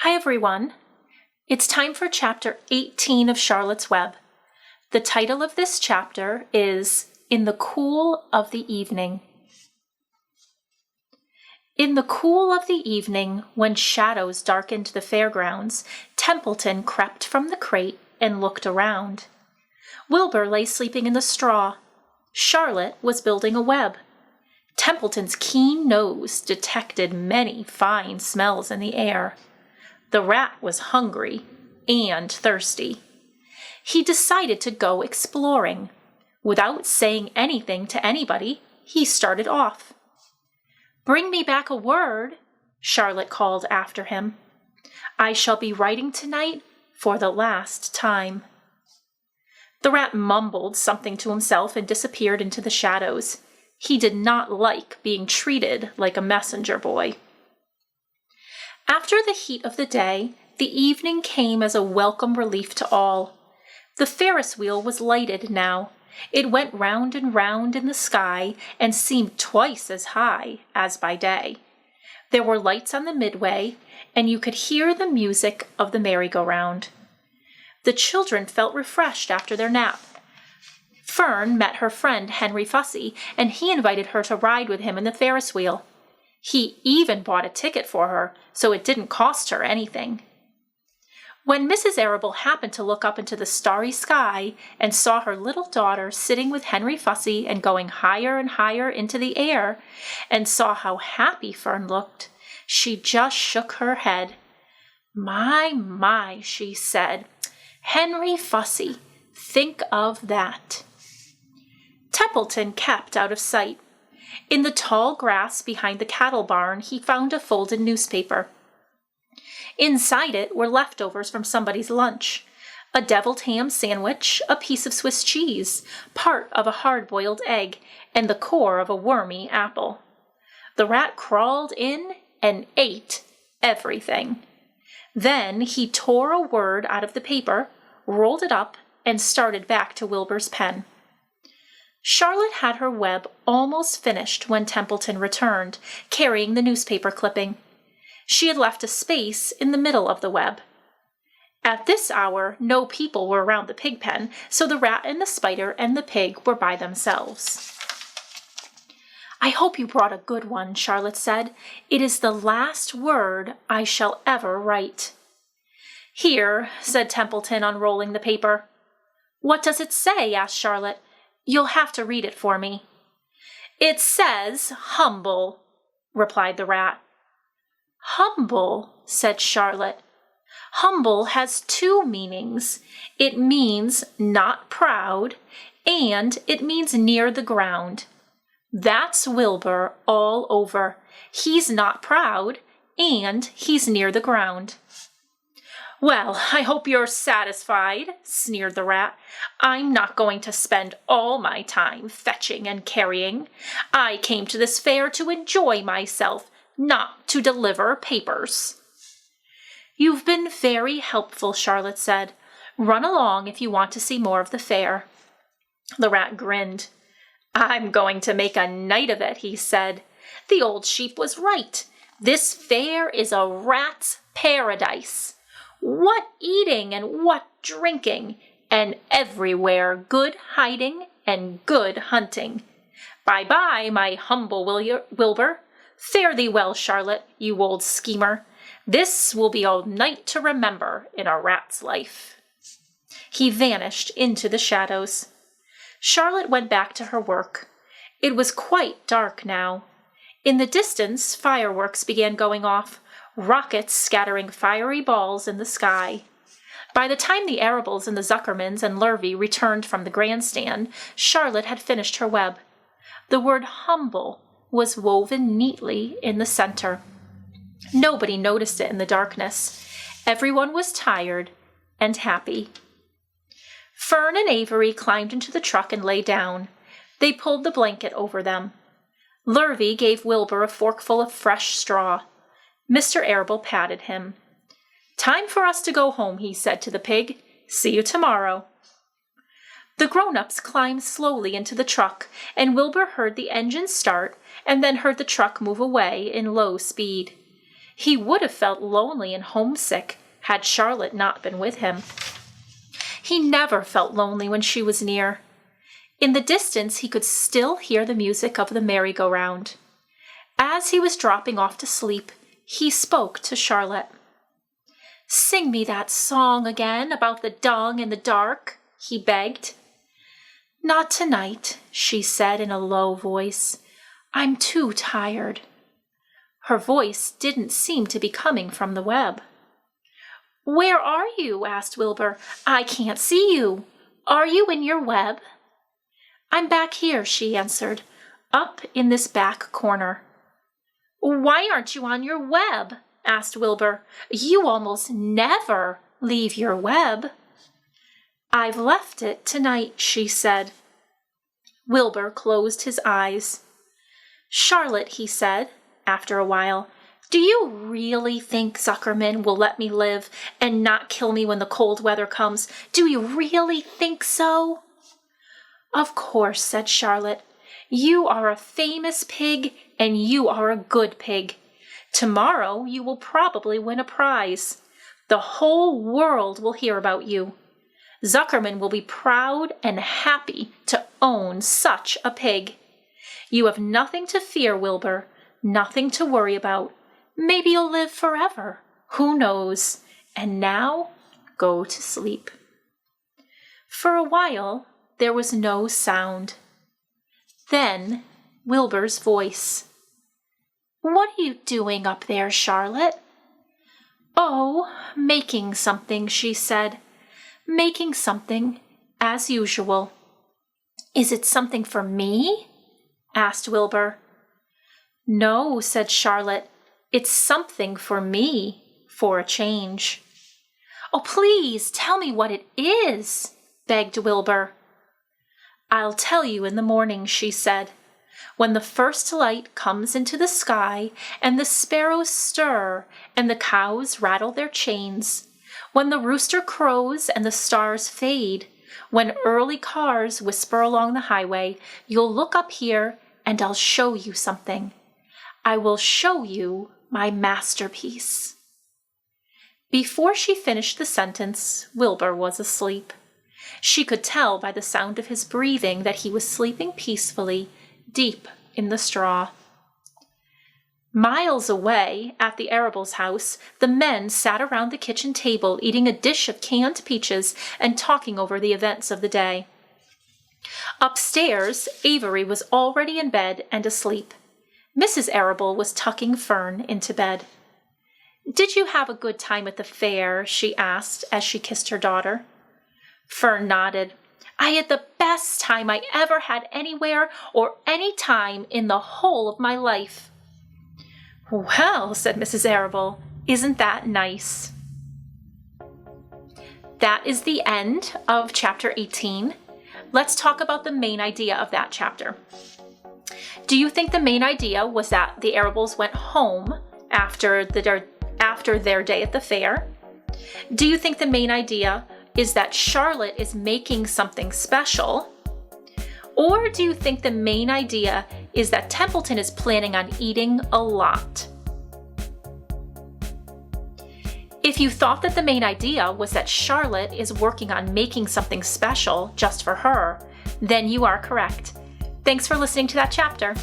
Hi everyone. It's time for chapter 18 of Charlotte's Web. The title of this chapter is In the Cool of the Evening. In the cool of the evening, when shadows darkened the fairgrounds, Templeton crept from the crate and looked around. Wilbur lay sleeping in the straw. Charlotte was building a web. Templeton's keen nose detected many fine smells in the air. The rat was hungry and thirsty. He decided to go exploring. Without saying anything to anybody, he started off. "Bring me back a word," Charlotte called after him. "I shall be writing tonight for the last time." The rat mumbled something to himself and disappeared into the shadows. He did not like being treated like a messenger boy. After the heat of the day, the evening came as a welcome relief to all. The Ferris wheel was lighted now. It went round and round in the sky and seemed twice as high as by day. There were lights on the midway, and you could hear the music of the merry-go-round. The children felt refreshed after their nap. Fern met her friend Henry Fussy, and he invited her to ride with him in the Ferris wheel. He even bought a ticket for her, so it didn't cost her anything. When Mrs. Arable happened to look up into the starry sky and saw her little daughter sitting with Henry Fussy and going higher and higher into the air, and saw how happy Fern looked, she just shook her head. My, she said. "Henry Fussy, think of that." Templeton kept out of sight. In the tall grass behind the cattle barn, he found a folded newspaper. Inside it were leftovers from somebody's lunch: a deviled ham sandwich, a piece of Swiss cheese, part of a hard-boiled egg, and the core of a wormy apple. The rat crawled in and ate everything. Then he tore a word out of the paper, rolled it up, and started back to Wilbur's pen. Charlotte had her web almost finished when Templeton returned, carrying the newspaper clipping. She had left a space in the middle of the web. At this hour, no people were around the pig pen, so the rat and the spider and the pig were by themselves. "I hope you brought a good one," Charlotte said. "It is the last word I shall ever write." "Here," said Templeton, unrolling the paper. "What does it say?" asked Charlotte. "You'll have to read it for me." "It says humble," replied the rat. "Humble," said Charlotte. "Humble has two meanings. It means not proud, and it means near the ground. That's Wilbur all over. He's not proud, and he's near the ground." "Well, I hope you're satisfied," sneered the rat. "I'm not going to spend all my time fetching and carrying. I came to this fair to enjoy myself, not to deliver papers." "You've been very helpful," Charlotte said. "Run along if you want to see more of the fair." The rat grinned. "I'm going to make a night of it," he said. "The old sheep was right. This fair is a rat's paradise. What eating and what drinking, and everywhere good hiding and good hunting. Bye-bye, my humble Wilbur. Fare thee well, Charlotte, you old schemer. This will be a night to remember in a rat's life." He vanished into the shadows. Charlotte went back to her work. It was quite dark now. In the distance, fireworks began going off, rockets scattering fiery balls in the sky. By the time the Arables and the Zuckermans and Lurvy returned from the grandstand, Charlotte had finished her web. The word humble was woven neatly in the center. Nobody noticed it in the darkness. Everyone was tired and happy. Fern and Avery climbed into the truck and lay down. They pulled the blanket over them. Lurvy gave Wilbur a forkful of fresh straw. Mr. Arable patted him. "Time for us to go home," he said to the pig. "See you tomorrow." The grown-ups climbed slowly into the truck, and Wilbur heard the engine start and then heard the truck move away in low speed. He would have felt lonely and homesick had Charlotte not been with him. He never felt lonely when she was near. In the distance, he could still hear the music of the merry-go-round. As he was dropping off to sleep, he spoke to Charlotte. "Sing me that song again about the dung in the dark," he begged. "Not tonight," she said in a low voice. "I'm too tired." Her voice didn't seem to be coming from the web. "Where are you?" asked Wilbur. "I can't see you. Are you in your web?" "I'm back here," she answered, "up in this back corner." "Why aren't you on your web?" asked Wilbur. "You almost never leave your web." "I've left it tonight," she said. Wilbur closed his eyes. "Charlotte," he said, after a while, "do you really think Zuckerman will let me live and not kill me when the cold weather comes? Do you really think so?" "Of course," said Charlotte. "You are a famous pig, and you are a good pig. Tomorrow you will probably win a prize. The whole world will hear about you. Zuckerman will be proud and happy to own such a pig. You have nothing to fear, Wilbur, nothing to worry about. Maybe you'll live forever. Who knows? And now, go to sleep." For a while, there was no sound. Then, Wilbur's voice. "What are you doing up there, Charlotte?" "Oh, making something," she said. "Making something, as usual." "Is it something for me?" asked Wilbur. "No," said Charlotte. "It's something for me, for a change." "Oh, please tell me what it is," begged Wilbur. "I'll tell you in the morning," she said. "When the first light comes into the sky, and the sparrows stir, and the cows rattle their chains, when the rooster crows and the stars fade, when early cars whisper along the highway, you'll look up here and I'll show you something. I will show you my masterpiece." Before she finished the sentence, Wilbur was asleep. She could tell by the sound of his breathing that he was sleeping peacefully, deep in the straw. Miles away, at the Arables' house, the men sat around the kitchen table eating a dish of canned peaches and talking over the events of the day. Upstairs, Avery was already in bed and asleep. Mrs. Arable was tucking Fern into bed. "Did you have a good time at the fair?" she asked as she kissed her daughter. Fern nodded. "I had the best time I ever had anywhere or any time in the whole of my life." "Well," said Mrs. Arable, "isn't that nice?" That is the end of chapter 18. Let's talk about the main idea of that chapter. Do you think the main idea was that the Arables went home after their day at the fair? Do you think the main idea is that Charlotte is making something special? Or do you think the main idea is that Templeton is planning on eating a lot? If you thought that the main idea was that Charlotte is working on making something special just for her, then you are correct. Thanks for listening to that chapter.